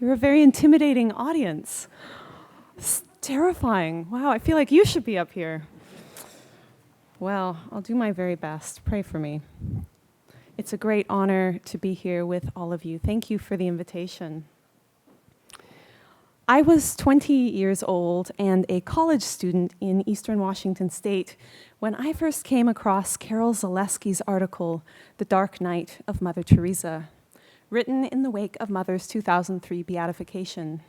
You're a very intimidating audience. It's terrifying. Wow, I feel like you should be up here. Well, I'll do my very best. Pray for me. It's a great honor to be here with all of you. Thank you for the invitation. I was 20 years old and a college student in Eastern Washington State when I first came across Carol Zaleski's article, The Dark Night of Mother Teresa, written in the wake of Mother's 2003 beatification.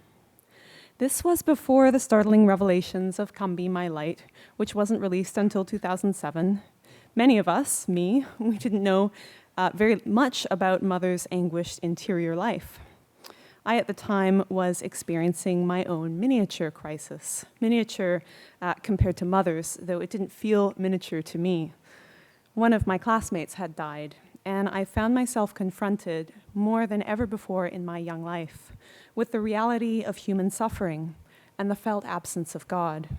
This was before the startling revelations of Come Be My Light, which wasn't released until 2007. Many of us, me, we didn't know very much about Mother's anguished interior life. I, at the time, was experiencing my own miniature crisis. Miniature compared to Mother's, though it didn't feel miniature to me. One of my classmates had died, and I found myself confronted, more than ever before in my young life, with the reality of human suffering and the felt absence of God.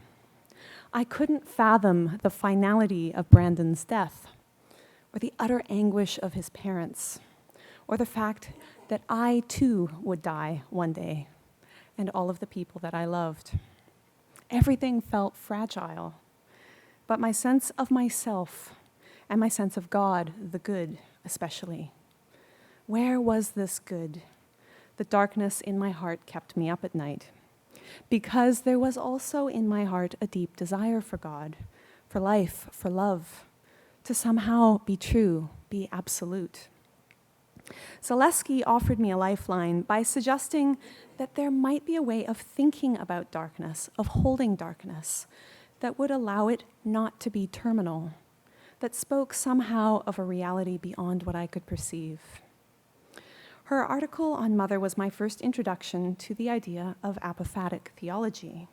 I couldn't fathom the finality of Brandon's death, or the utter anguish of his parents, or the fact that I too would die one day, and all of the people that I loved. Everything felt fragile, but my sense of myself and my sense of God, the good especially. Where was this good? The darkness in my heart kept me up at night, because there was also in my heart a deep desire for God, for life, for love, to somehow be true, be absolute. Zaleski offered me a lifeline by suggesting that there might be a way of thinking about darkness, of holding darkness, that would allow it not to be terminal, that spoke somehow of a reality beyond what I could perceive. Her article on Mother was my first introduction to the idea of apophatic theology.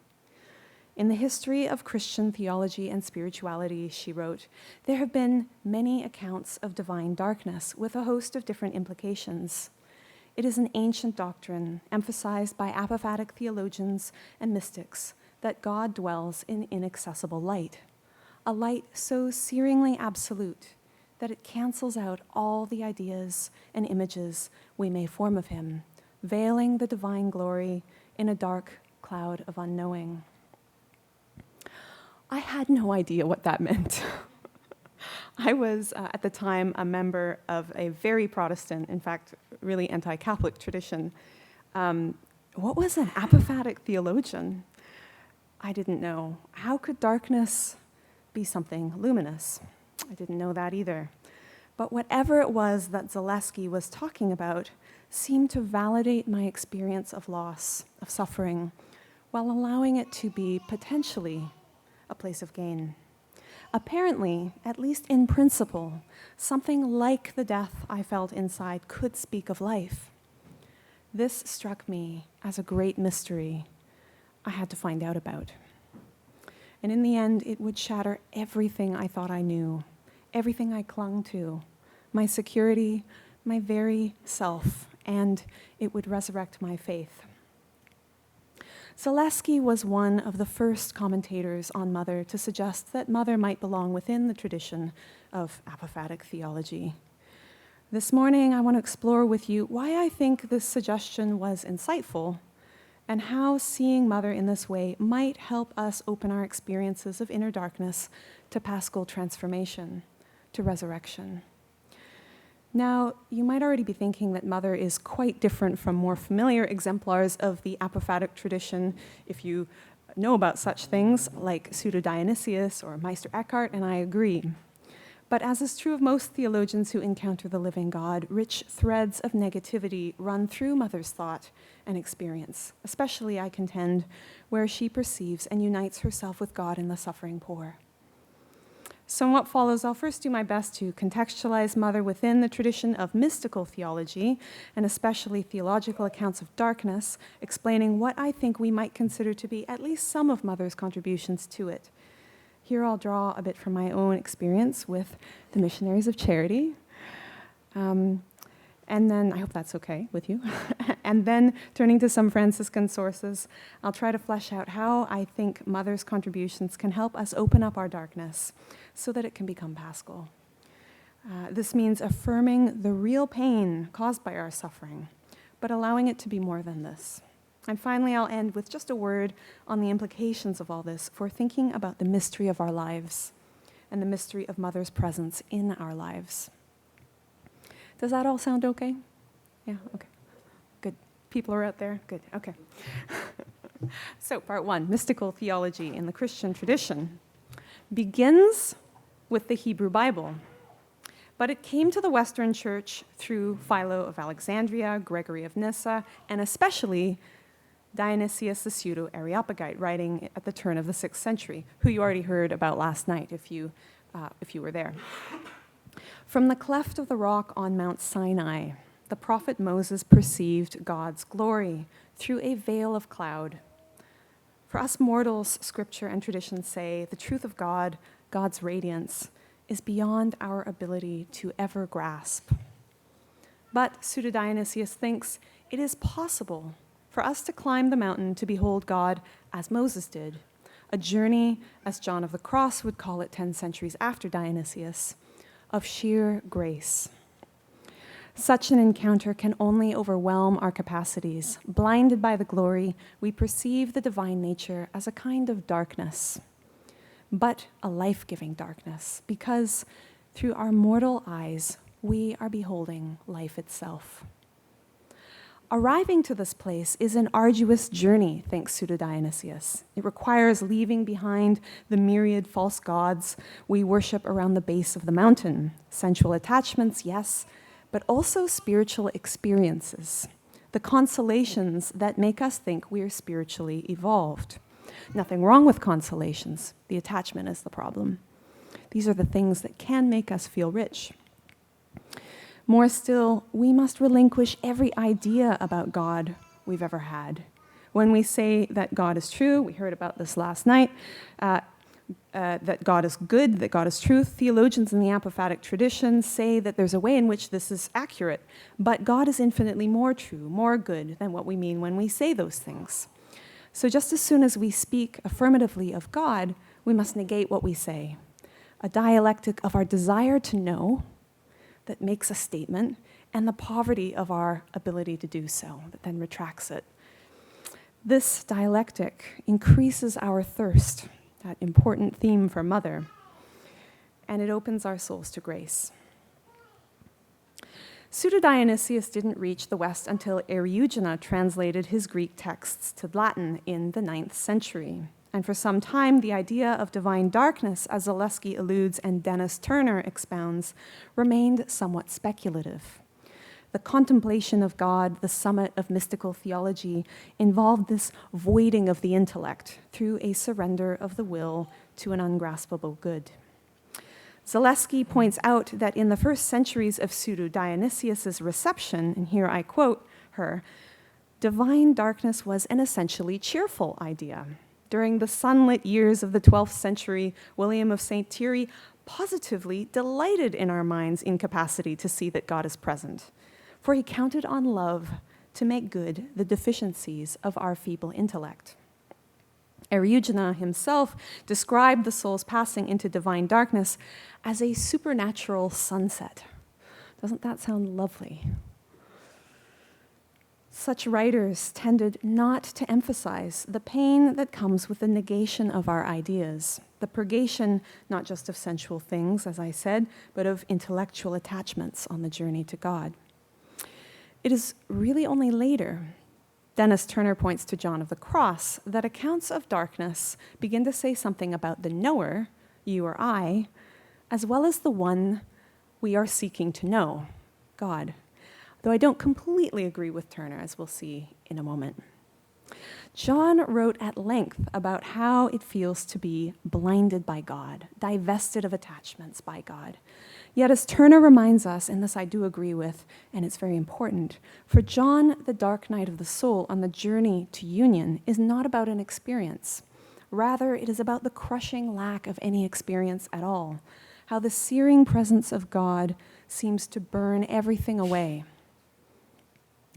In the history of Christian theology and spirituality, she wrote, there have been many accounts of divine darkness with a host of different implications. It is an ancient doctrine emphasized by apophatic theologians and mystics that God dwells in inaccessible light, a light so searingly absolute that it cancels out all the ideas and images we may form of him, veiling the divine glory in a dark cloud of unknowing. I had no idea what that meant. I was, at the time, a member of a very Protestant, in fact, really anti-Catholic tradition. What was an apophatic theologian? I didn't know. How could darkness be something luminous? I didn't know that either. But whatever it was that Zaleski was talking about seemed to validate my experience of loss, of suffering, while allowing it to be potentially a place of gain. Apparently, at least in principle, something like the death I felt inside could speak of life. This struck me as a great mystery I had to find out about. And in the end, it would shatter everything I thought I knew, everything I clung to, my security, my very self, and it would resurrect my faith. Zaleski was one of the first commentators on Mother to suggest that Mother might belong within the tradition of apophatic theology. This morning, I want to explore with you why I think this suggestion was insightful and how seeing Mother in this way might help us open our experiences of inner darkness to paschal transformation, to resurrection. Now, you might already be thinking that Mother is quite different from more familiar exemplars of the apophatic tradition, if you know about such things like Pseudo-Dionysius or Meister Eckhart, and I agree. But as is true of most theologians who encounter the living God, rich threads of negativity run through Mother's thought and experience, especially, I contend, where she perceives and unites herself with God and the suffering poor. So in what follows, I'll first do my best to contextualize Mother within the tradition of mystical theology, and especially theological accounts of darkness, explaining what I think we might consider to be at least some of Mother's contributions to it. Here I'll draw a bit from my own experience with the Missionaries of Charity, and then, I hope that's okay with you, and then turning to some Franciscan sources, I'll try to flesh out how I think Mother's contributions can help us open up our darkness so that it can become paschal. This means affirming the real pain caused by our suffering, but allowing it to be more than this. And finally, I'll end with just a word on the implications of all this for thinking about the mystery of our lives and the mystery of Mother's presence in our lives. Does that all sound okay? Yeah, okay. Good. People are out there? Good, okay. So, part one, mystical theology in the Christian tradition, begins with the Hebrew Bible. But it came to the Western Church through Philo of Alexandria, Gregory of Nyssa, and especially Dionysius the Pseudo-Areopagite, writing at the turn of the 6th century, who you already heard about last night if you were there. From the cleft of the rock on Mount Sinai, the prophet Moses perceived God's glory through a veil of cloud. For us mortals, scripture and tradition say the truth of God, God's radiance, is beyond our ability to ever grasp. But Pseudo-Dionysius thinks it is possible for us to climb the mountain to behold God as Moses did, a journey, as John of the Cross would call it 10 centuries after Dionysius, of sheer grace. Such an encounter can only overwhelm our capacities. Blinded by the glory, we perceive the divine nature as a kind of darkness, but a life-giving darkness, because through our mortal eyes, we are beholding life itself. Arriving to this place is an arduous journey, thinks Pseudo-Dionysius. It requires leaving behind the myriad false gods we worship around the base of the mountain. Sensual attachments, yes, but also spiritual experiences, the consolations that make us think we are spiritually evolved. Nothing wrong with consolations. The attachment is the problem. These are the things that can make us feel rich. More still, we must relinquish every idea about God we've ever had. When we say that God is true, we heard about this last night, that God is good, that God is truth, theologians in the apophatic tradition say that there's a way in which this is accurate, but God is infinitely more true, more good than what we mean when we say those things. So just as soon as we speak affirmatively of God, we must negate what we say. A dialectic of our desire to know that makes a statement, and the poverty of our ability to do so, that then retracts it. This dialectic increases our thirst, that important theme for Mother, and it opens our souls to grace. Pseudo-Dionysius didn't reach the West until Eriugena translated his Greek texts to Latin in the 9th century. And for some time, the idea of divine darkness, as Zaleski alludes and Dennis Turner expounds, remained somewhat speculative. The contemplation of God, the summit of mystical theology, involved this voiding of the intellect through a surrender of the will to an ungraspable good. Zaleski points out that in the first centuries of Pseudo-Dionysius's reception, and here I quote her, divine darkness was an essentially cheerful idea. During the sunlit years of the 12th century, William of St. Thierry positively delighted in our mind's incapacity to see that God is present, for he counted on love to make good the deficiencies of our feeble intellect. Eriugena himself described the soul's passing into divine darkness as a supernatural sunset. Doesn't that sound lovely? Such writers tended not to emphasize the pain that comes with the negation of our ideas, the purgation not just of sensual things, as I said, but of intellectual attachments on the journey to God. It is really only later, Dennis Turner points to John of the Cross, that accounts of darkness begin to say something about the knower, you or I, as well as the one we are seeking to know, God. Though I don't completely agree with Turner, as we'll see in a moment. John wrote at length about how it feels to be blinded by God, divested of attachments by God. Yet as Turner reminds us, and this I do agree with, and it's very important, for John, the dark night of the soul on the journey to union is not about an experience. Rather, it is about the crushing lack of any experience at all, how the searing presence of God seems to burn everything away.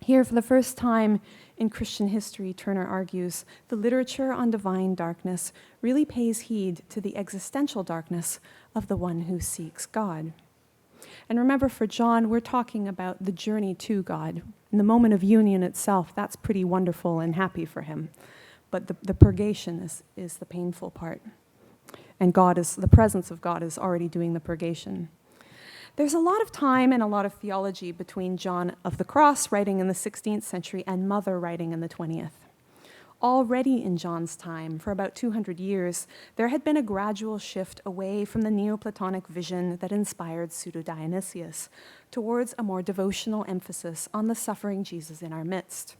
Here, for the first time in Christian history, Turner argues, the literature on divine darkness really pays heed to the existential darkness of the one who seeks God. And remember, for John, we're talking about the journey to God. In the moment of union itself, that's pretty wonderful and happy for him. But the purgation is the painful part. And the presence of God is already doing the purgation. There's a lot of time and a lot of theology between John of the Cross, writing in the 16th century, and Mother, writing in the 20th. Already in John's time, for about 200 years, there had been a gradual shift away from the Neoplatonic vision that inspired Pseudo-Dionysius towards a more devotional emphasis on the suffering Jesus in our midst.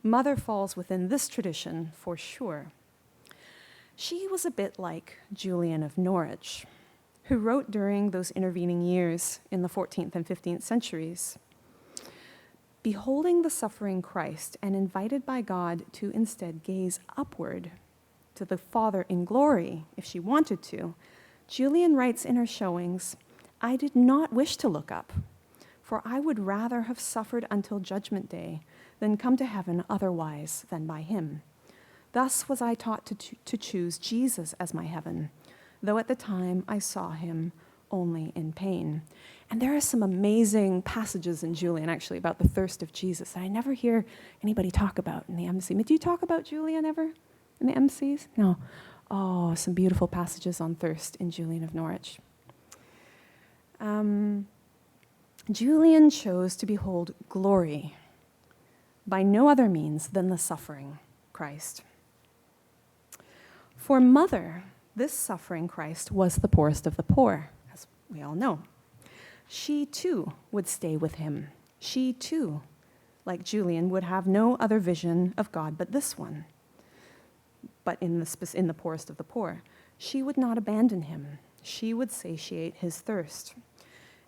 Mother falls within this tradition for sure. She was a bit like Julian of Norwich, who wrote during those intervening years in the 14th and 15th centuries. Beholding the suffering Christ and invited by God to instead gaze upward to the Father in glory, if she wanted to, Julian writes in her showings, "I did not wish to look up, for I would rather have suffered until judgment day than come to heaven otherwise than by him. Thus was I taught to choose Jesus as my heaven, though at the time I saw him only in pain." And there are some amazing passages in Julian, actually, about the thirst of Jesus that I never hear anybody talk about in the MC. Do you talk about Julian ever in the MCs? No. Oh, some beautiful passages on thirst in Julian of Norwich. Julian chose to behold glory by no other means than the suffering Christ. For Mother, this suffering Christ was the poorest of the poor, as we all know. She too would stay with him. She too, like Julian, would have no other vision of God but this one. But in the poorest of the poor, she would not abandon him. She would satiate his thirst.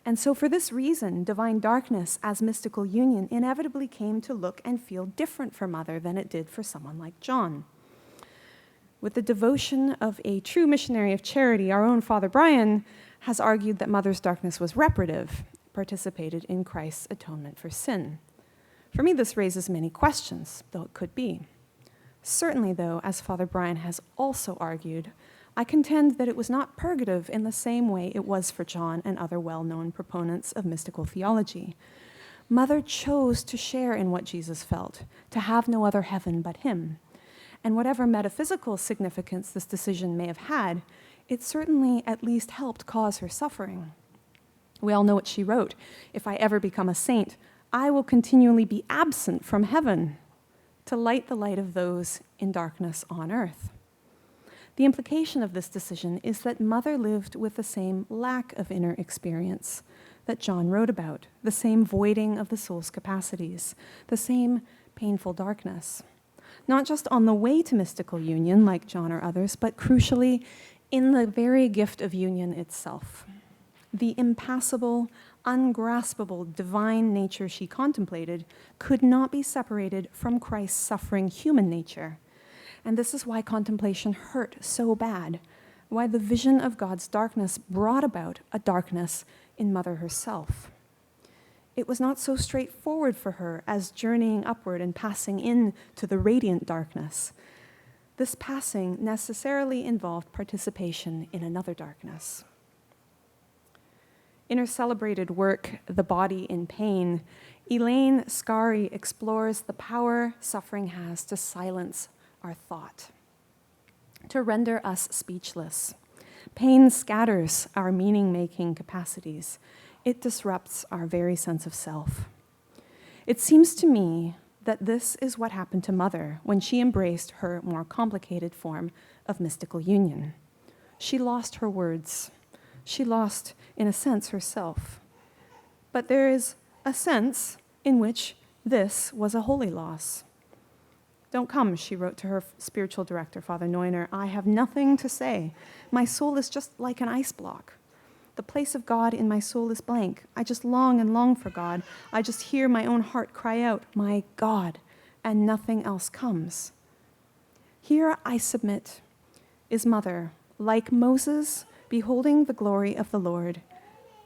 And so for this reason, divine darkness as mystical union inevitably came to look and feel different for Mother than it did for someone like John. With the devotion of a true missionary of charity, our own Father Brian has argued that Mother's darkness was reparative, participated in Christ's atonement for sin. For me, this raises many questions, though it could be. Certainly, though, as Father Brian has also argued, I contend that it was not purgative in the same way it was for John and other well-known proponents of mystical theology. Mother chose to share in what Jesus felt, to have no other heaven but him. And whatever metaphysical significance this decision may have had, it certainly at least helped cause her suffering. We all know what she wrote. "If I ever become a saint, I will continually be absent from heaven to light the light of those in darkness on earth." The implication of this decision is that Mother lived with the same lack of inner experience that John wrote about, the same voiding of the soul's capacities, the same painful darkness. Not just on the way to mystical union, like John or others, but crucially, in the very gift of union itself. The impassible, ungraspable divine nature she contemplated could not be separated from Christ's suffering human nature. And this is why contemplation hurt so bad, why the vision of God's darkness brought about a darkness in Mother herself. It was not so straightforward for her as journeying upward and passing into the radiant darkness. This passing necessarily involved participation in another darkness. In her celebrated work, The Body in Pain, Elaine Scarry explores the power suffering has to silence our thought, to render us speechless. Pain scatters our meaning-making capacities. It disrupts our very sense of self. It seems to me that this is what happened to Mother when she embraced her more complicated form of mystical union. She lost her words. She lost, in a sense, herself. But there is a sense in which this was a holy loss. "Don't come," she wrote to her spiritual director, Father Neuner. "I have nothing to say. My soul is just like an ice block. The place of God in my soul is blank. I just long and long for God. I just hear my own heart cry out, 'My God,' and nothing else comes." Here, I submit, is Mother, like Moses, beholding the glory of the Lord,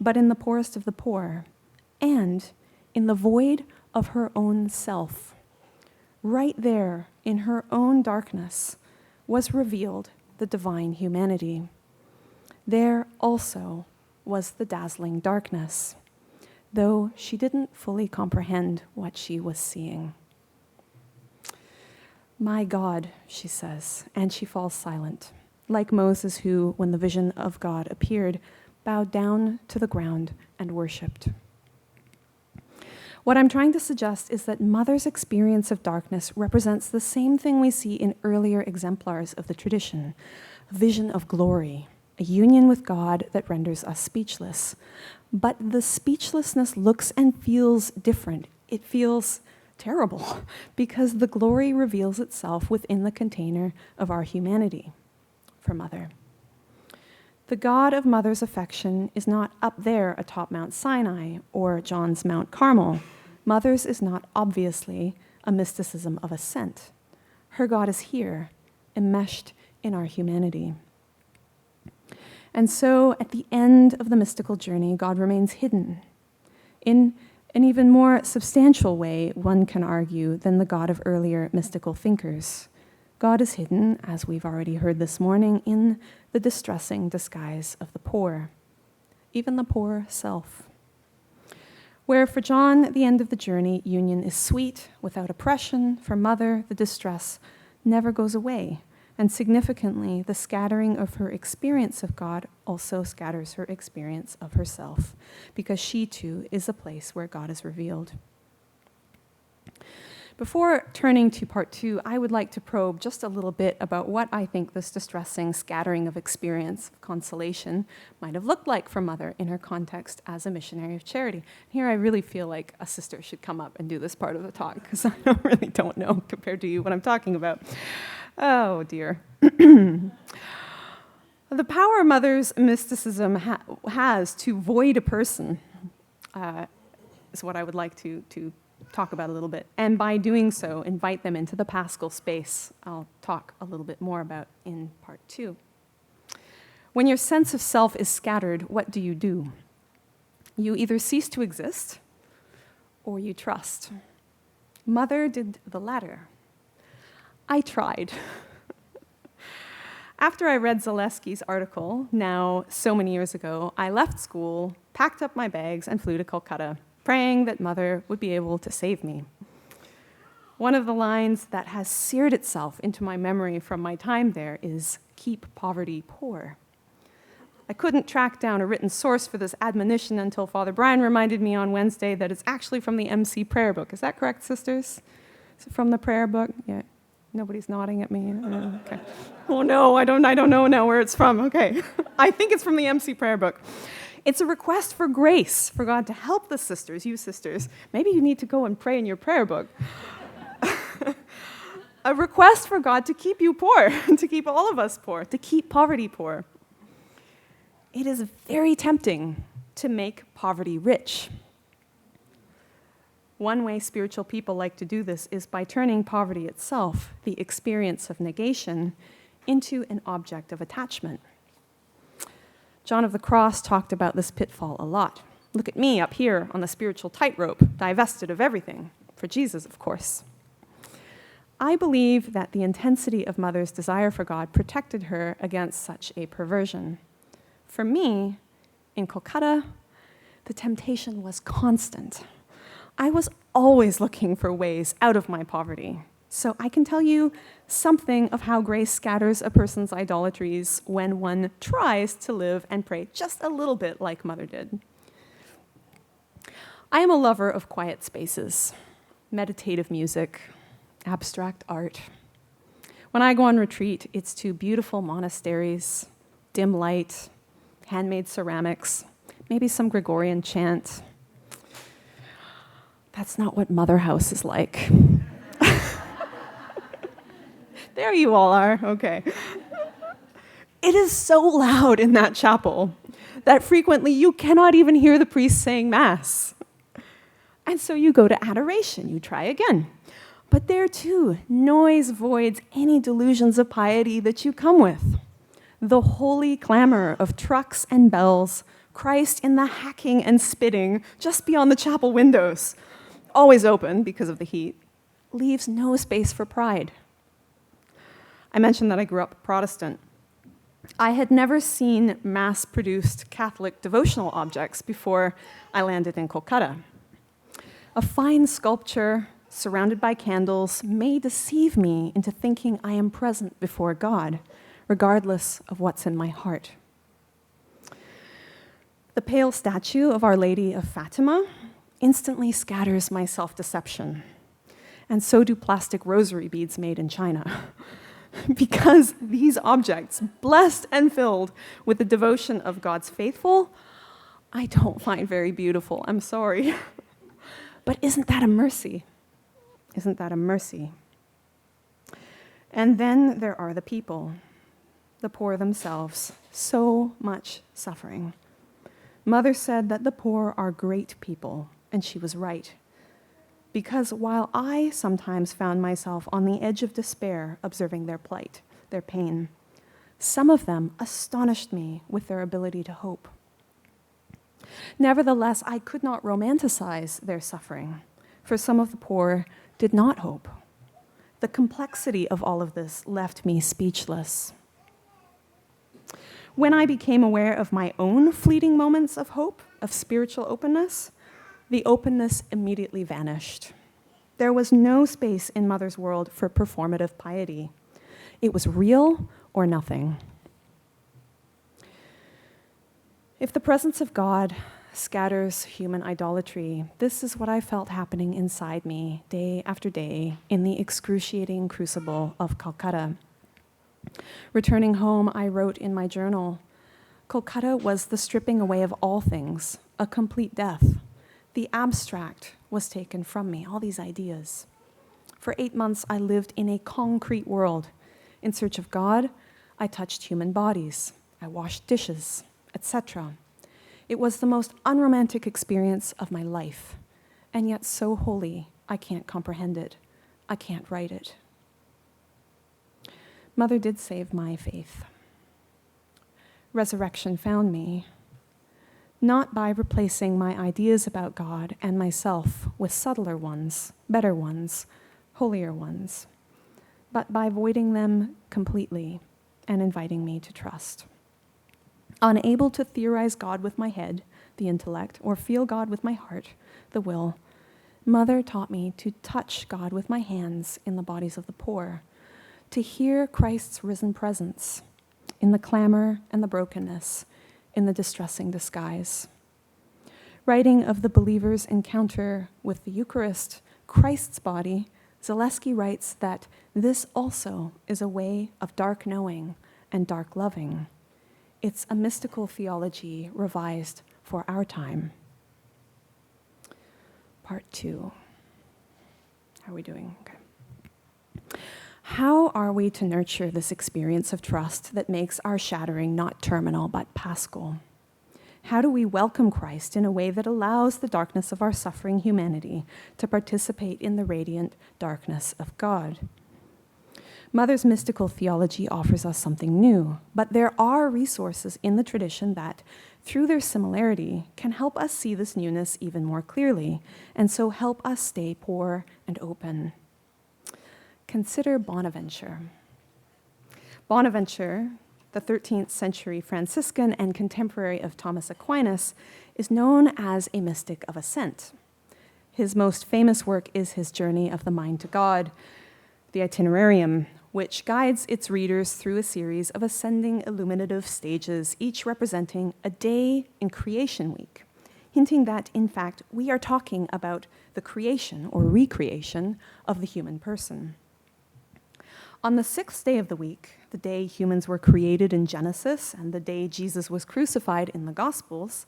but in the poorest of the poor, and in the void of her own self. Right there, in her own darkness, was revealed the divine humanity. There also was the dazzling darkness. though she didn't fully comprehend what she was seeing. "My God," she says, and she falls silent, like Moses who, when the vision of God appeared, bowed down to the ground and worshipped. What I'm trying to suggest is that Mother's experience of darkness represents the same thing we see in earlier exemplars of the tradition, a vision of glory, a union with God that renders us speechless. But the speechlessness looks and feels different. It feels terrible because the glory reveals itself within the container of our humanity for Mother. The God of Mother's affection is not up there atop Mount Sinai or John's Mount Carmel. Mother's is not obviously a mysticism of ascent. Her God is here, enmeshed in our humanity. And so, at the end of the mystical journey, God remains hidden in an even more substantial way, one can argue, than the God of earlier mystical thinkers. God is hidden, as we've already heard this morning, in the distressing disguise of the poor, even the poor self. Where for John, the end of the journey, union is sweet, without oppression, for Mother, the distress never goes away. And significantly, the scattering of her experience of God also scatters her experience of herself, because she too is a place where God is revealed. Before turning to part 2, I would like to probe just a little bit about what I think this distressing scattering of experience of consolation might have looked like for Mother in her context as a missionary of charity. Here I really feel like a sister should come up and do this part of the talk, because I really don't know, compared to you, what I'm talking about. Oh, dear. The power Mother's mysticism has to void a person is what I would like to talk about a little bit. And by doing so, invite them into the paschal space I'll talk a little bit more about in part 2. When your sense of self is scattered, what do? You either cease to exist or you trust. Mother did the latter. I tried. After I read Zalewski's article, now so many years ago, I left school, packed up my bags, and flew to Calcutta, praying that Mother would be able to save me. One of the lines that has seared itself into my memory from my time there is, "Keep poverty poor." I couldn't track down a written source for this admonition until Father Brian reminded me on Wednesday that it's actually from the MC prayer book. Is that correct, sisters? Is it from the prayer book? Yeah. Nobody's nodding at me. Okay. Oh no, I don't know now where it's from. Okay. I think it's from the MC prayer book. It's a request for grace, for God to help the sisters, you sisters. Maybe you need to go and pray in your prayer book. A request for God to keep you poor, to keep all of us poor, to keep poverty poor. It is very tempting to make poverty rich. One way spiritual people like to do this is by turning poverty itself, the experience of negation, into an object of attachment. John of the Cross talked about this pitfall a lot. Look at me up here on the spiritual tightrope, divested of everything, for Jesus, of course. I believe that the intensity of Mother's desire for God protected her against such a perversion. For me, in Calcutta, the temptation was constant. I was always looking for ways out of my poverty. So I can tell you something of how grace scatters a person's idolatries when one tries to live and pray just a little bit like Mother did. I am a lover of quiet spaces, meditative music, abstract art. When I go on retreat, it's to beautiful monasteries, dim light, handmade ceramics, maybe some Gregorian chant. That's not what Mother House is like. There you all are, okay. It is so loud in that chapel that frequently you cannot even hear the priest saying Mass. And so you go to adoration, you try again. But there too, noise voids any delusions of piety that you come with. The holy clamor of trucks and bells, Christ in the hacking and spitting just beyond the chapel windows, always open because of the heat, leaves no space for pride. I mentioned that I grew up Protestant. I had never seen mass-produced Catholic devotional objects before I landed in Kolkata. A fine sculpture surrounded by candles may deceive me into thinking I am present before God, regardless of what's in my heart. The pale statue of Our Lady of Fatima instantly scatters my self-deception, and so do plastic rosary beads made in China. Because these objects, blessed and filled with the devotion of God's faithful, I don't find very beautiful. I'm sorry. But isn't that a mercy? Isn't that a mercy? And then there are the people, the poor themselves, so much suffering. Mother said that the poor are great people, and she was right. Because while I sometimes found myself on the edge of despair observing their plight, their pain, some of them astonished me with their ability to hope. Nevertheless, I could not romanticize their suffering, for some of the poor did not hope. The complexity of all of this left me speechless. When I became aware of my own fleeting moments of hope, of spiritual openness, the openness immediately vanished. There was no space in Mother's world for performative piety. It was real or nothing. If the presence of God scatters human idolatry, this is what I felt happening inside me day after day in the excruciating crucible of Calcutta. Returning home, I wrote in my journal, Calcutta was the stripping away of all things, a complete death. The abstract was taken from me, all these ideas. For 8 months, I lived in a concrete world. In search of God, I touched human bodies. I washed dishes, etc. It was the most unromantic experience of my life, and yet so holy, I can't comprehend it. I can't write it. Mother did save my faith. Resurrection found me, not by replacing my ideas about God and myself with subtler ones, better ones, holier ones, but by voiding them completely and inviting me to trust. Unable to theorize God with my head, the intellect, or feel God with my heart, the will, Mother taught me to touch God with my hands in the bodies of the poor, to hear Christ's risen presence in the clamor and the brokenness, in the distressing disguise. Writing of the believer's encounter with the Eucharist, Christ's body, Zaleski writes that this also is a way of dark knowing and dark loving. It's a mystical theology revised for our time. Part 2. How are we doing? Okay. How are we to nurture this experience of trust that makes our shattering not terminal but paschal? How do we welcome Christ in a way that allows the darkness of our suffering humanity to participate in the radiant darkness of God? Mother's mystical theology offers us something new, but there are resources in the tradition that, through their similarity, can help us see this newness even more clearly, and so help us stay poor and open. Consider Bonaventure. Bonaventure, the 13th century Franciscan and contemporary of Thomas Aquinas, is known as a mystic of ascent. His most famous work is his Journey of the Mind to God, the Itinerarium, which guides its readers through a series of ascending illuminative stages, each representing a day in Creation Week, hinting that, in fact, we are talking about the creation or recreation of the human person. On the 6th day of the week, the day humans were created in Genesis and the day Jesus was crucified in the Gospels,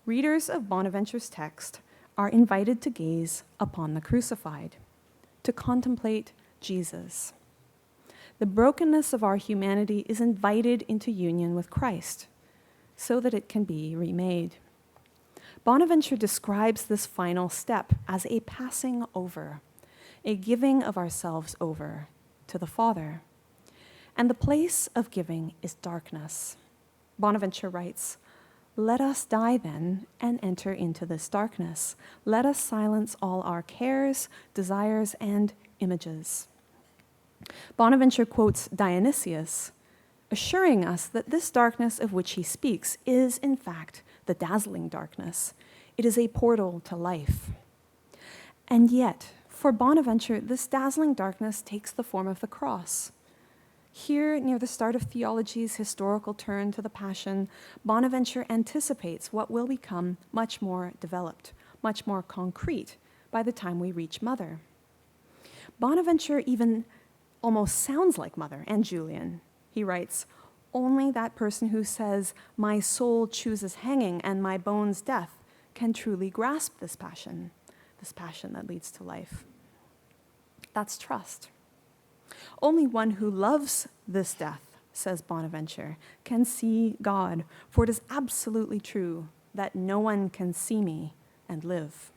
readers of Bonaventure's text are invited to gaze upon the crucified, to contemplate Jesus. The brokenness of our humanity is invited into union with Christ so that it can be remade. Bonaventure describes this final step as a passing over, a giving of ourselves over to the Father. And the place of giving is darkness. Bonaventure writes, "Let us die then and enter into this darkness. Let us silence all our cares, desires, and images." Bonaventure quotes Dionysius, assuring us that this darkness of which he speaks is, in fact, the dazzling darkness. It is a portal to life. And yet, for Bonaventure, this dazzling darkness takes the form of the cross. Here, near the start of theology's historical turn to the Passion, Bonaventure anticipates what will become much more developed, much more concrete by the time we reach Mother. Bonaventure even almost sounds like Mother and Julian. He writes, "Only that person who says, 'My soul chooses hanging and my bones death,' can truly grasp this passion that leads to life." That's trust. Only one who loves this death, says Bonaventure, can see God, for it is absolutely true that no one can see me and live.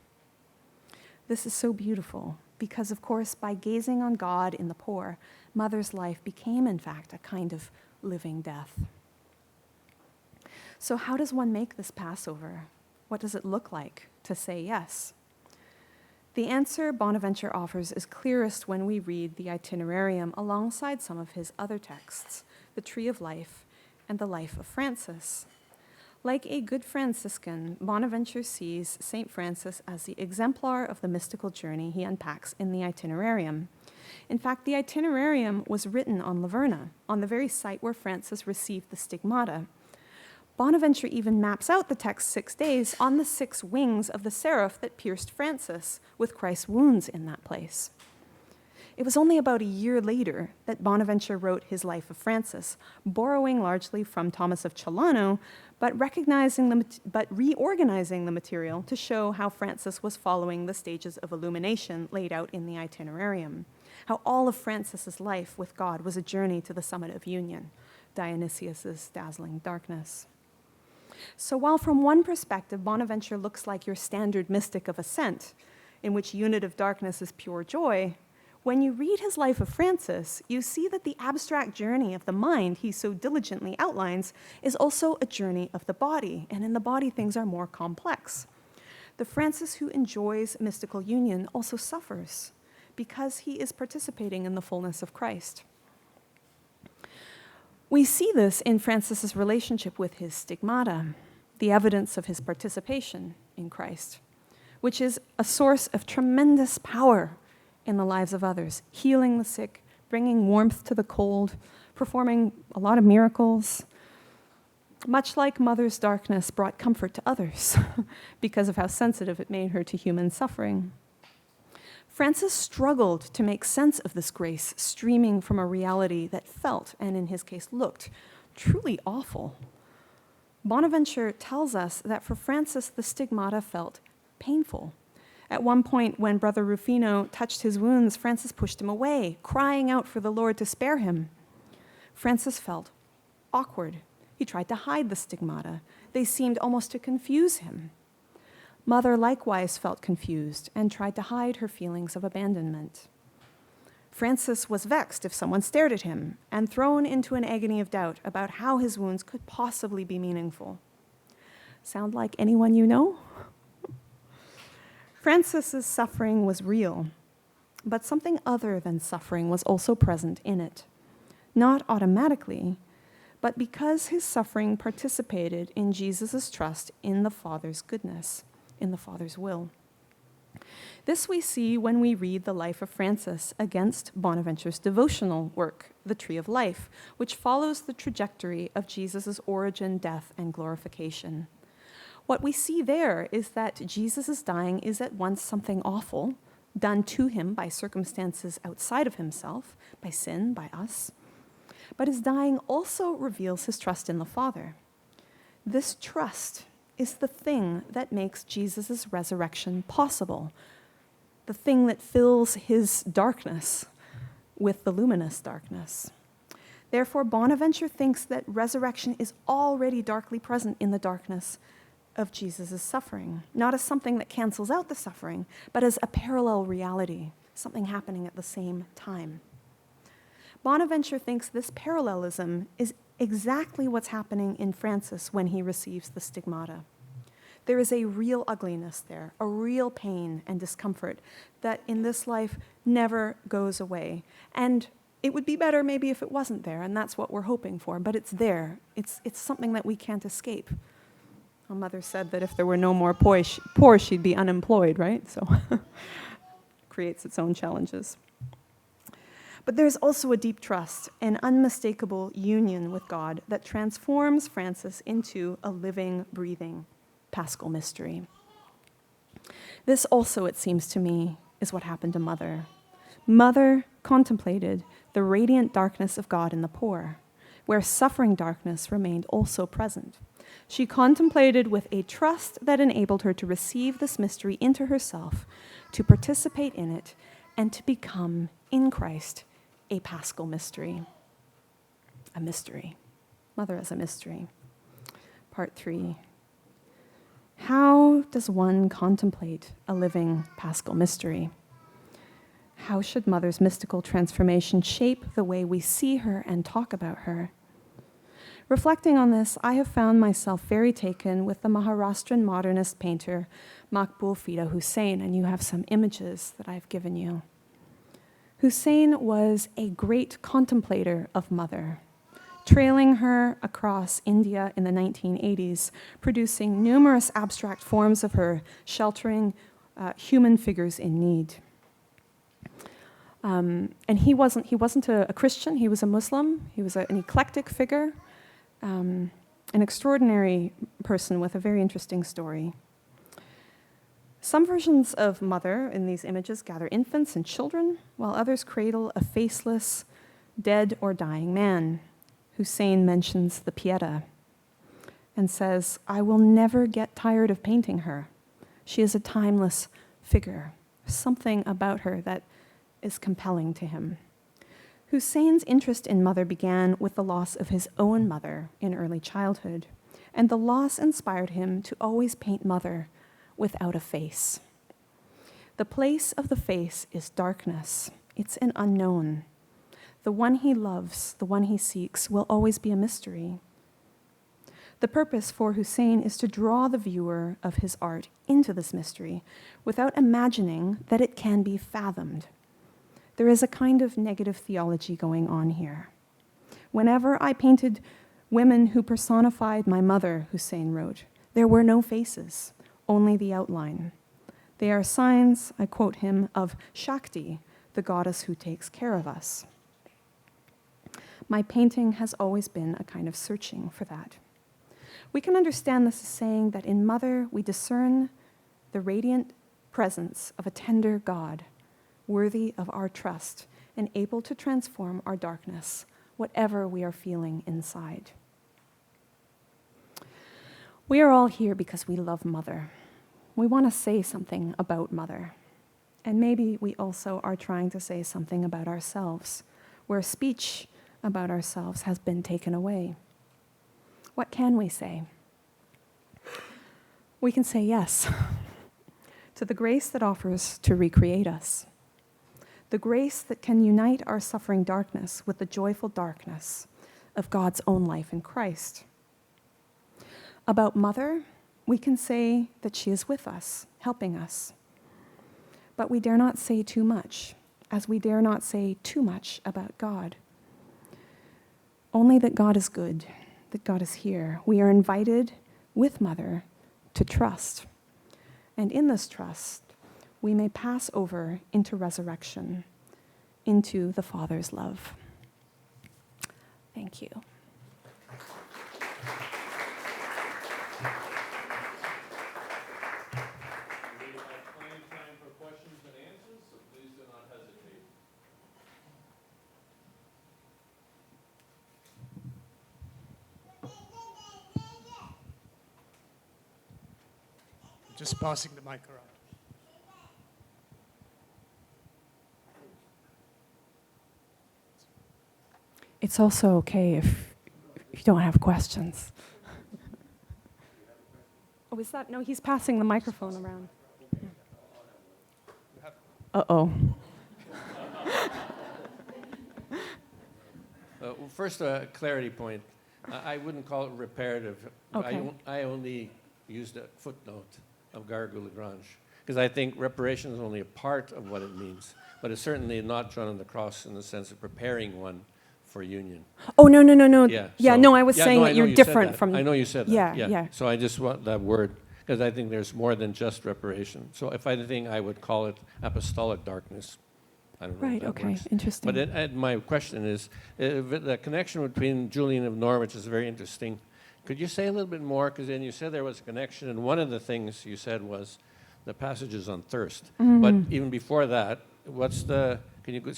This is so beautiful because, of course, by gazing on God in the poor, Mother's life became, in fact, a kind of living death. So how does one make this Passover? What does it look like to say yes? The answer Bonaventure offers is clearest when we read the Itinerarium alongside some of his other texts, the Tree of Life and the Life of Francis. Like a good Franciscan, Bonaventure sees St. Francis as the exemplar of the mystical journey he unpacks in the Itinerarium. In fact, the Itinerarium was written on Laverna, on the very site where Francis received the stigmata. Bonaventure even maps out the text's 6 days on the 6 wings of the seraph that pierced Francis, with Christ's wounds in that place. It was only about a year later that Bonaventure wrote his Life of Francis, borrowing largely from Thomas of Celano, but reorganizing the material to show how Francis was following the stages of illumination laid out in the Itinerarium, how all of Francis's life with God was a journey to the summit of union, Dionysius's dazzling darkness. So while from one perspective, Bonaventure looks like your standard mystic of ascent, in which unit of darkness is pure joy, when you read his Life of Francis, you see that the abstract journey of the mind he so diligently outlines is also a journey of the body, and in the body things are more complex. The Francis who enjoys mystical union also suffers because he is participating in the fullness of Christ. We see this in Francis's relationship with his stigmata, the evidence of his participation in Christ, which is a source of tremendous power in the lives of others, healing the sick, bringing warmth to the cold, performing a lot of miracles. Much like Mother's darkness brought comfort to others because of how sensitive it made her to human suffering. Francis struggled to make sense of this grace streaming from a reality that felt, and in his case looked, truly awful. Bonaventure tells us that for Francis, the stigmata felt painful. At one point, when Brother Rufino touched his wounds, Francis pushed him away, crying out for the Lord to spare him. Francis felt awkward. He tried to hide the stigmata. They seemed almost to confuse him. Mother likewise felt confused and tried to hide her feelings of abandonment. Francis was vexed if someone stared at him and thrown into an agony of doubt about how his wounds could possibly be meaningful. Sound like anyone you know? Francis's suffering was real, but something other than suffering was also present in it. Not automatically, but because his suffering participated in Jesus' trust in the Father's goodness, in the Father's will. This we see when we read the Life of Francis against Bonaventure's devotional work, The Tree of Life, which follows the trajectory of Jesus' origin, death, and glorification. What we see there is that Jesus' dying is at once something awful, done to him by circumstances outside of himself, by sin, by us, but his dying also reveals his trust in the Father. This trust is the thing that makes Jesus' resurrection possible, the thing that fills his darkness with the luminous darkness. Therefore, Bonaventure thinks that resurrection is already darkly present in the darkness of Jesus' suffering, not as something that cancels out the suffering, but as a parallel reality, something happening at the same time. Bonaventure thinks this parallelism is exactly what's happening in Francis when he receives the stigmata. There is a real ugliness there, a real pain and discomfort that in this life never goes away. And It would be better maybe if it wasn't there, and that's what we're hoping for, but it's there. It's something that we can't escape. My mother said that if there were no more poor, she'd be unemployed, right? So creates its own challenges. But there's also a deep trust, an unmistakable union with God that transforms Frances into a living, breathing Paschal mystery. This also, it seems to me, is what happened to Mother. Mother contemplated the radiant darkness of God in the poor, where suffering darkness remained also present. She contemplated with a trust that enabled her to receive this mystery into herself, to participate in it, and to become, in Christ, a Paschal mystery. A mystery. Mother as a mystery. Part 3. How does one contemplate a living Paschal mystery? How should Mother's mystical transformation shape the way we see her and talk about her? Reflecting on this, I have found myself very taken with the Maharashtrian modernist painter Maqbul Fida Hussain, and you have some images that I've given you. Hussain was a great contemplator of Mother, trailing her across India in the 1980s, producing numerous abstract forms of her, sheltering human figures in need. And he wasn't a Christian, he was a Muslim. He was an eclectic figure, an extraordinary person with a very interesting story. Some versions of Mother in these images gather infants and children, while others cradle a faceless, dead or dying man. Hussain mentions the Pieta and says, "I will never get tired of painting her. She is a timeless figure, something about her that is compelling to him." Hussain's interest in Mother began with the loss of his own mother in early childhood, and the loss inspired him to always paint Mother without a face. The place of the face is darkness. It's an unknown. The one he loves, the one he seeks, will always be a mystery. The purpose for Hussain is to draw the viewer of his art into this mystery without imagining that it can be fathomed. There is a kind of negative theology going on here. Whenever I painted women who personified my mother, Hussain wrote, there were no faces, only the outline. They are signs, I quote him, of Shakti, the goddess who takes care of us. My painting has always been a kind of searching for that. We can understand this as saying that in Mother we discern the radiant presence of a tender God, worthy of our trust and able to transform our darkness, whatever we are feeling inside. We are all here because we love Mother. We want to say something about Mother. And maybe we also are trying to say something about ourselves, where speech about ourselves has been taken away. What can we say? We can say yes to the grace that offers to recreate us, the grace that can unite our suffering darkness with the joyful darkness of God's own life in Christ. About Mother, we can say that she is with us, helping us. But we dare not say too much, as we dare not say too much about God. Only that God is good, that God is here. We are invited with Mother to trust. And in this trust, we may pass over into resurrection, into the Father's love. Thank you. Just passing the mic around. It's also okay if you don't have questions. Oh, is that? No, he's passing the microphone around. Uh-oh. Well, first, a clarity point. I wouldn't call it reparative. Okay. I only used a footnote of Gargoyle Lagrange. because I think reparation is only a part of what it means, but it's certainly not drawn on the cross in the sense of preparing one for union. Oh, no, no, no, no. Yeah, No, I was yeah, saying no, that I know you're you said different that. from... I know you said that. Yeah, Yeah, yeah. So I just want that word, because I think there's more than just reparation. So if anything, I would call it apostolic darkness. I don't know if Right, that okay, works. interesting. But my question is, the connection between Julian of Norwich is very interesting. Could you say a little bit more? Because then you said there was a connection, and one of the things you said was the passages on thirst. But even before that, can you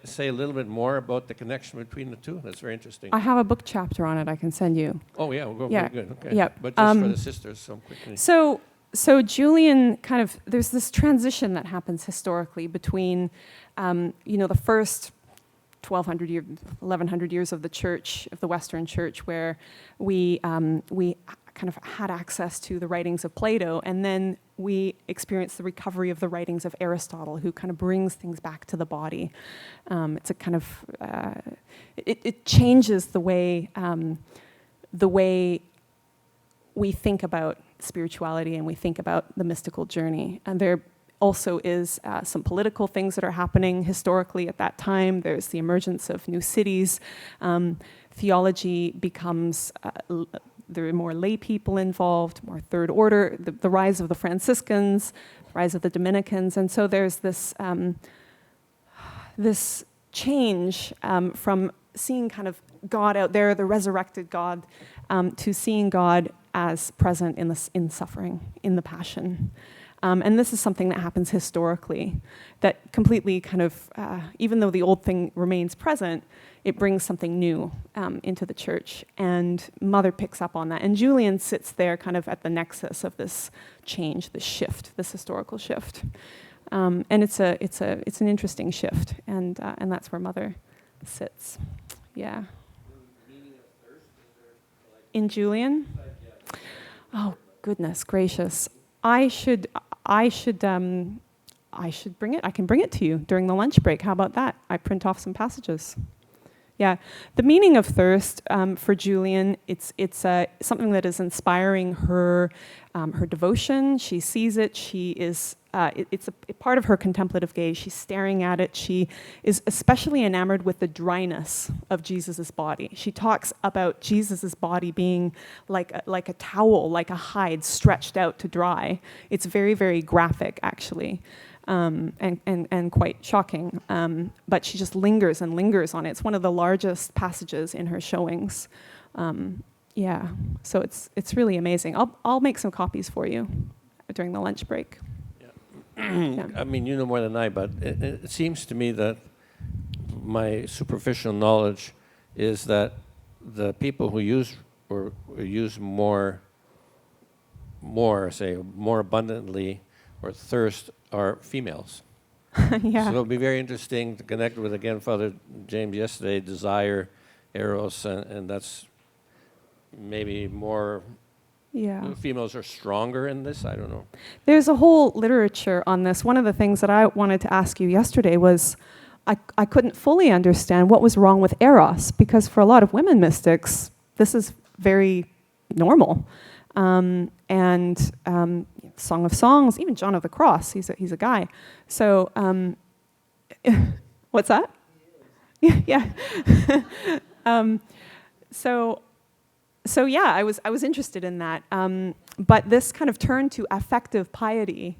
say a little bit more about the connection between the two? That's very interesting. I have a book chapter on it I can send you. Oh, yeah, we'll go Yeah, very good. Okay. yeah. But just for the sisters, so quickly. So Julian there's this transition that happens historically between, the first 1,100 years of the church, of the Western church, where we kind of had access to the writings of Plato, and then we experience the recovery of the writings of Aristotle, who kind of brings things back to the body. It's a kind of, it changes the way we think about spirituality and we think about the mystical journey. And there also is some political things that are happening historically at that time. There's the emergence of new cities. Theology becomes, there are more lay people involved, more third order, the rise of the Franciscans, the rise of the Dominicans. And so there's this, this change from seeing kind of God out there, the resurrected God, to seeing God as present in suffering, in the passion. And this is something that happens historically, that completely kind of, even though the old thing remains present, it brings something new into the church. And Mother picks up on that. And Julian sits there kind of at the nexus of this change, this shift, this historical shift. And it's an interesting shift, and that's where Mother sits. Yeah. In Julian? Oh, goodness gracious. I should bring it. I can bring it to you during the lunch break. How about that? I print off some passages. Yeah, the meaning of thirst for Julian, it's something that is inspiring her devotion. She sees it. She is. It's a part of her contemplative gaze. She's staring at it. She is especially enamored with the dryness of Jesus's body. She talks about Jesus's body being like a towel, like a hide stretched out to dry. It's very, very graphic, actually. And quite shocking, but she just lingers and lingers on it. It's one of the largest passages in her showings. Yeah, so it's really amazing. I'll make some copies for you during the lunch break. Yeah. I mean, you know more than I, but it seems to me that my superficial knowledge is that the people who use more abundantly or thirst are females. Yeah. So it'll be very interesting to connect with, again, Father James yesterday, desire, eros, and that's maybe more, Yeah. females are stronger in this, I don't know. There's a whole literature on this. One of the things that I wanted to ask you yesterday was I couldn't fully understand what was wrong with eros, because for a lot of women mystics, this is very normal. Song of Songs, even John of the Cross, he's a guy. So, what's that? Yeah. So yeah, I was interested in that. But this kind of turn to affective piety.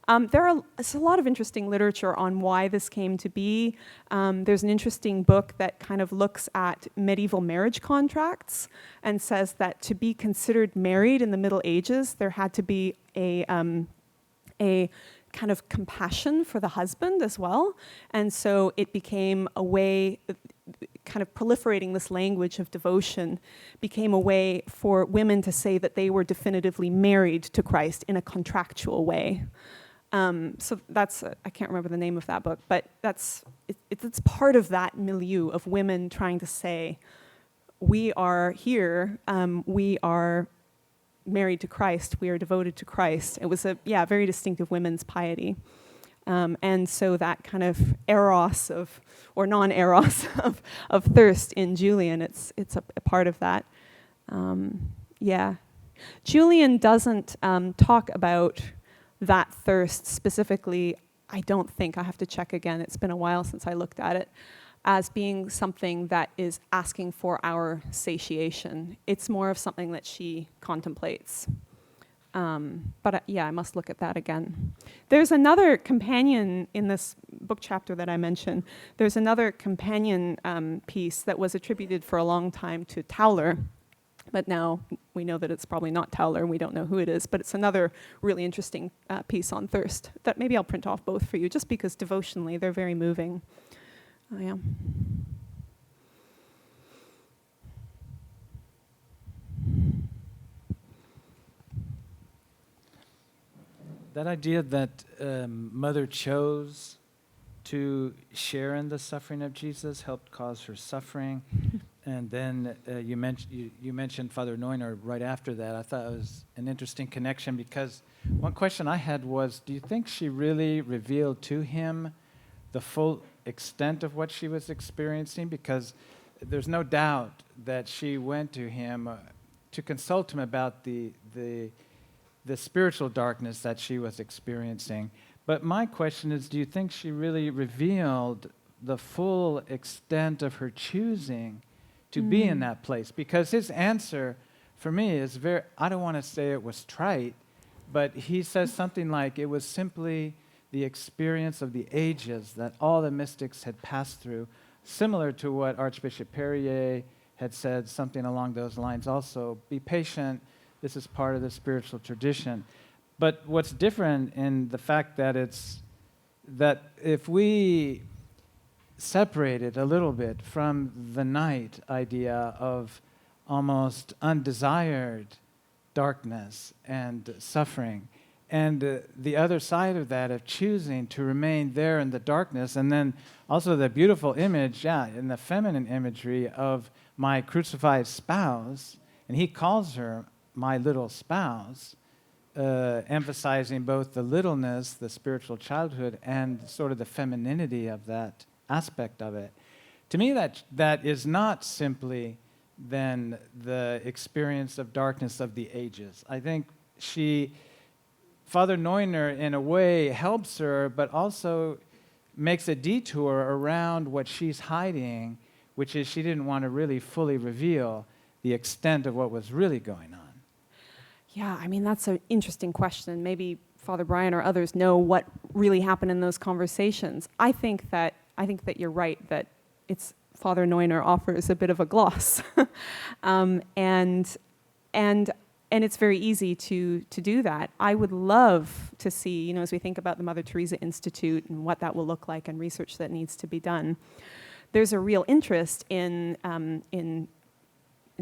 There's a lot of interesting literature on why this came to be. There's an interesting book that kind of looks at medieval marriage contracts and says that to be considered married in the Middle Ages, there had to be a kind of compassion for the husband as well. And so it became a way, kind of proliferating this language of devotion, became a way for women to say that they were definitively married to Christ in a contractual way. So that's, I can't remember the name of that book, but it's part of that milieu of women trying to say, we are here, we are married to Christ, we are devoted to Christ. It was a very distinctive women's piety. And so that kind of eros or non-eros of thirst in Julian, it's a part of that. Julian doesn't talk about that thirst specifically, I don't think, I have to check again, it's been a while since I looked at it, as being something that is asking for our satiation. It's more of something that she contemplates. But yeah, I must look at that again. There's another companion in this book chapter that I mentioned. There's another companion piece that was attributed for a long time to Towler, but now we know that it's probably not Towler, and we don't know who it is, but it's another really interesting piece on thirst that maybe I'll print off both for you, just because devotionally they're very moving. Oh, yeah. That idea that Mother chose to share in the suffering of Jesus helped cause her suffering. And then you mentioned Father Neuner right after that. I thought it was an interesting connection, because one question I had was, do you think she really revealed to him the full extent of what she was experiencing? Because there's no doubt that she went to him to consult him about the spiritual darkness that she was experiencing. But my question is, do you think she really revealed the full extent of her choosing to be in that place? Because his answer for me is I don't want to say it was trite, but he says something like it was simply the experience of the ages that all the mystics had passed through, similar to what Archbishop Perrier had said, something along those lines also. Be patient. This is part of the spiritual tradition. But what's different in the fact that that if we separate it a little bit from the night idea of almost undesired darkness and suffering, and the other side of that of choosing to remain there in the darkness, and then also the beautiful image, in the feminine imagery of my crucified spouse, and he calls her my little spouse, emphasizing both the littleness, the spiritual childhood, and sort of the femininity of that aspect of it. To me, that is not simply then the experience of darkness of the ages. I think Father Neuner, in a way, helps her, but also makes a detour around what she's hiding, which is she didn't want to really fully reveal the extent of what was really going on. Yeah, I mean, that's an interesting question. Maybe Father Brian or others know what really happened in those conversations. I think that you're right, that it's Father Neuner offers a bit of a gloss. And it's very easy to do that. I would love to see, as we think about the Mother Teresa Institute and what that will look like and research that needs to be done, there's a real interest in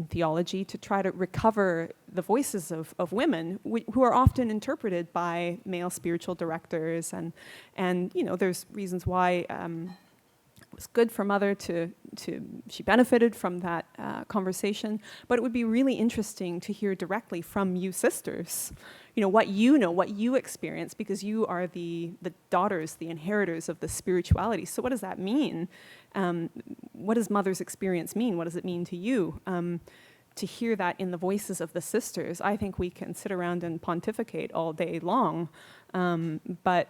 theology to try to recover the voices of women who are often interpreted by male spiritual directors, and there's reasons why it was good for Mother she benefited from that conversation, but it would be really interesting to hear directly from you sisters, what you experience, because you are the daughters, the inheritors of the spirituality. So what does that mean? What does Mother's experience mean? What does it mean to you? To hear that in the voices of the sisters, I think we can sit around and pontificate all day long, but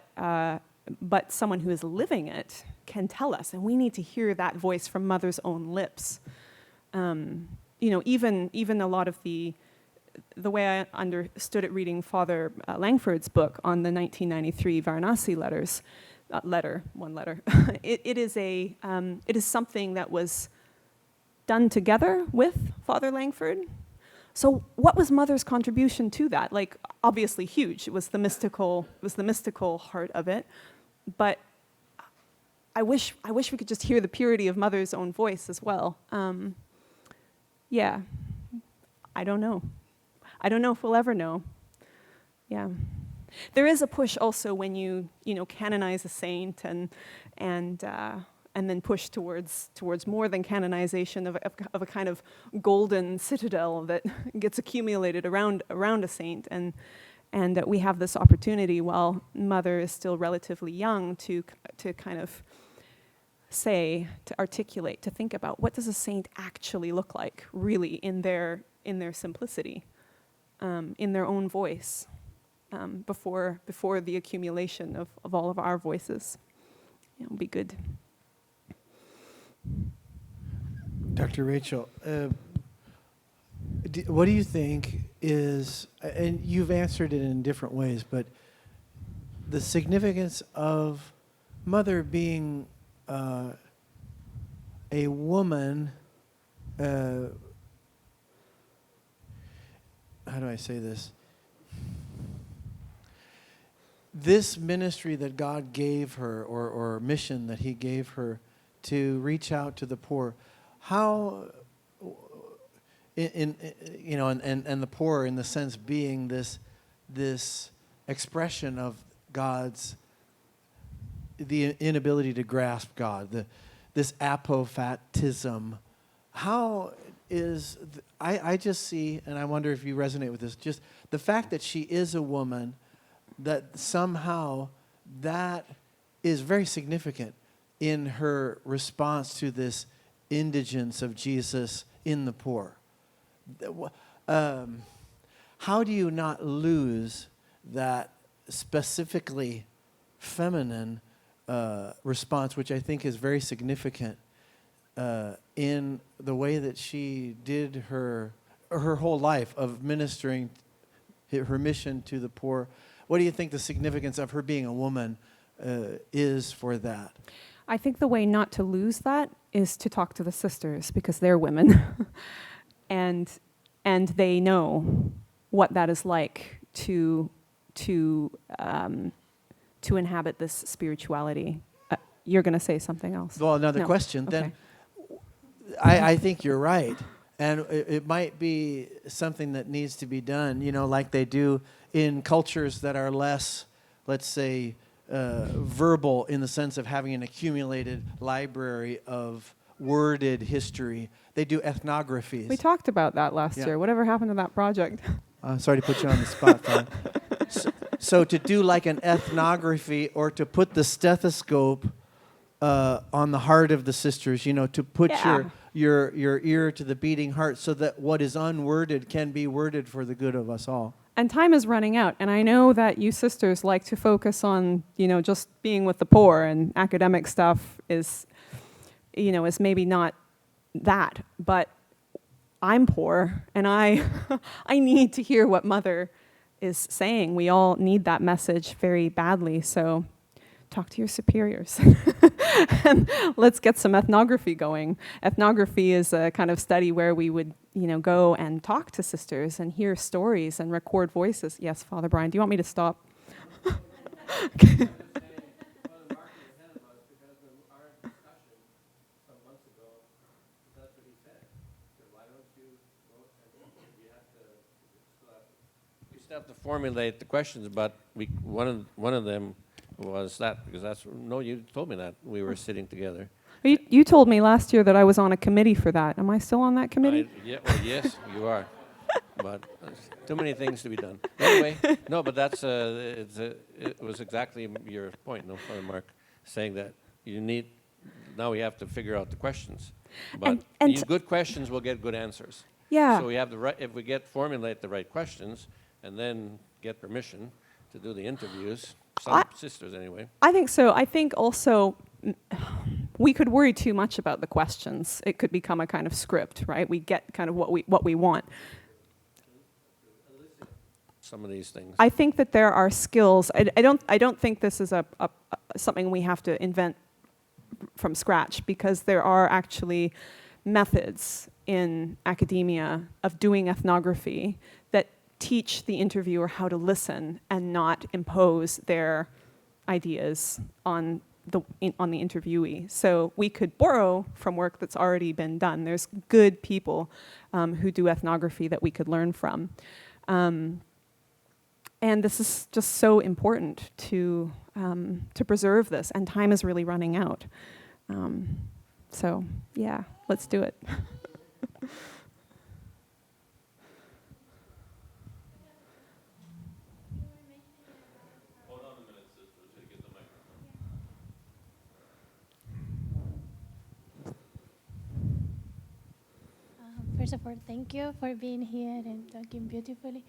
someone who is living it can tell us, and we need to hear that voice from Mother's own lips. Even a lot of the way I understood it reading Father Langford's book on the 1993 Varanasi letters, one letter, it is something that was done together with Father Langford. So what was Mother's contribution to that? Like, obviously huge. It was the mystical heart of it. But I wish we could just hear the purity of Mother's own voice as well. Yeah, I don't know. I don't know if we'll ever know. Yeah. There is a push also when you canonize a saint and then push towards more than canonization of a kind of golden citadel that gets accumulated around a saint, and we have this opportunity while Mother is still relatively young to kind of say, to articulate, to think about what does a saint actually look like, really in their simplicity, in their own voice. before the accumulation of all of our voices. It'll be good. Dr. Rachel, what do you think is, and you've answered it in different ways, but the significance of mother being a woman, how do I say this? This ministry that God gave her, or mission that He gave her to reach out to the poor, how, and the poor in the sense being this expression of God's, the inability to grasp God, this apophatism. How is, I just see, and I wonder if you resonate with this, just the fact that she is a woman, that somehow that is very significant in her response to this indigence of Jesus in the poor. How do you not lose that specifically feminine response, which I think is very significant in the way that she did her whole life of ministering her mission to the poor? What do you think the significance of her being a woman is for that? I think the way not to lose that is to talk to the sisters, because they're women, and they know what that is like to inhabit this spirituality. You're going to say something else. Well, another No. question. Okay. Then I think you're right. And it might be something that needs to be done, like they do in cultures that are less, let's say, verbal, in the sense of having an accumulated library of worded history. They do ethnographies. We talked about that last year. Whatever happened to that project? Sorry to put you on the spot, Tom. So to do like an ethnography, or to put the stethoscope on the heart of the sisters, to put your ear to the beating heart, so that what is unworded can be worded for the good of us all. And time is running out, and I know that you sisters like to focus on, just being with the poor, and academic stuff is maybe not that, but I'm poor, and I need to hear what Mother is saying. We all need that message very badly, so talk to your superiors. And let's get some ethnography going. Ethnography is a kind of study where we would, go and talk to sisters and hear stories and record voices. Yes, Father Brian, do you want me to stop? Okay. We still have to formulate the questions, but one of them was that, because you told me that we were sitting together. You told me last year that I was on a committee for that. Am I still on that committee? Yes, you are. But too many things to be done. Anyway, no, but that's it was exactly your point, no, Father Mark, saying that now we have to figure out the questions. But good questions will get good answers. Yeah. So we have if we formulate the right questions, and then get permission to do the interviews, sisters anyway. I think so. I think also we could worry too much about the questions. It could become a kind of script, right? We get kind of what we want. Some of these things. I think that there are skills. I don't think this is something we have to invent from scratch, because there are actually methods in academia of doing ethnography that teach the interviewer how to listen and not impose their ideas on the interviewee. So we could borrow from work that's already been done. There's good people who do ethnography that we could learn from. And this is just so important to preserve this, and time is really running out. So yeah, let's do it. First of all, thank you for being here and talking beautifully.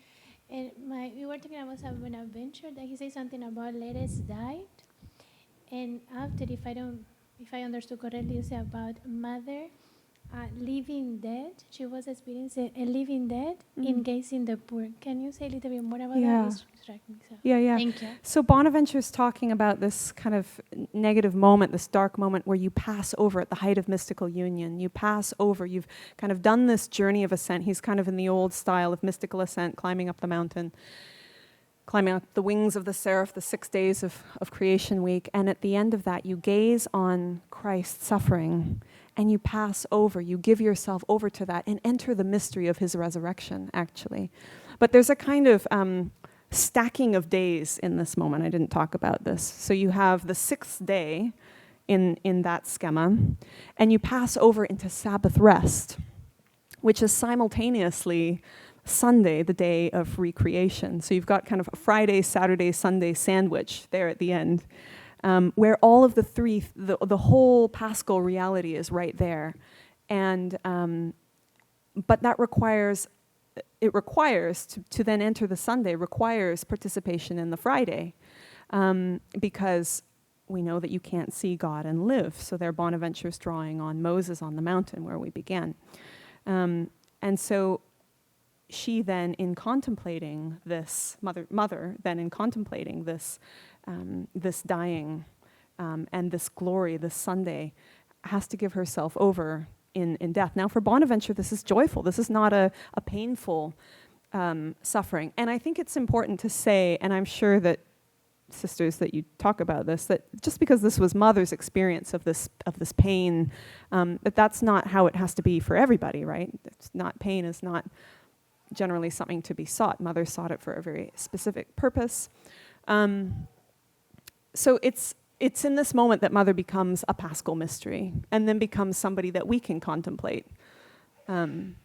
And we were talking about an adventure that he said something about lettuce died, and after, if I understood correctly, you said about mother living dead. She was experiencing a living dead, engaging the poor. Can you say a little bit more about that? It's striking. So. Yeah. Thank you. So Bonaventure's talking about this kind of negative moment, this dark moment where you pass over at the height of mystical union. You pass over, you've kind of done this journey of ascent. He's kind of in the old style of mystical ascent, climbing up the mountain, climbing up the wings of the seraph, the 6 days of creation week. And at the end of that, you gaze on Christ suffering and you pass over, you give yourself over to that and enter the mystery of his resurrection, actually. But there's a kind of stacking of days in this moment. I didn't talk about this. So you have the 6th day in that schema, and you pass over into Sabbath rest, which is simultaneously Sunday, the day of recreation. So you've got kind of a Friday, Saturday, Sunday sandwich there at the end, where all of the whole Paschal reality is right there. And but that requires to then enter the Sunday, requires participation in the Friday, because we know that you can't see God and live. So there Bonaventure's drawing on Moses on the mountain where we began. And so she then, in contemplating this, mother then in contemplating this, this dying and this glory, this Sunday, has to give herself over in death. Now for Bonaventure, this is joyful. This is not a painful suffering. And I think it's important to say, and I'm sure that sisters that you talk about this, that just because this was mother's experience of this pain, that's not how it has to be for everybody, right? It's not, pain is not generally something to be sought. Mother sought it for a very specific purpose. So it's in this moment that mother becomes a Paschal mystery, and then becomes somebody that we can contemplate. And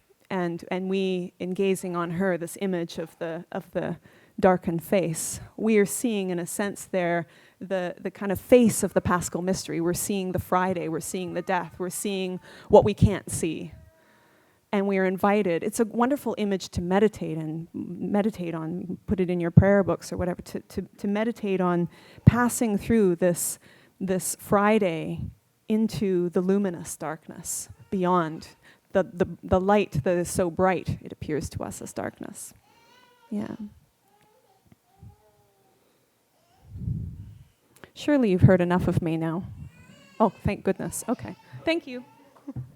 we, in gazing on her, this image of the darkened face, we are seeing, in a sense, there the kind of face of the Paschal mystery. We're seeing the Friday, we're seeing the death, we're seeing what we can't see. And we are invited. It's a wonderful image to meditate on, put it in your prayer books or whatever, to meditate on passing through this Friday into the luminous darkness beyond the light that is so bright, it appears to us as darkness. Yeah. Surely you've heard enough of me now. Oh, thank goodness. Okay. Thank you.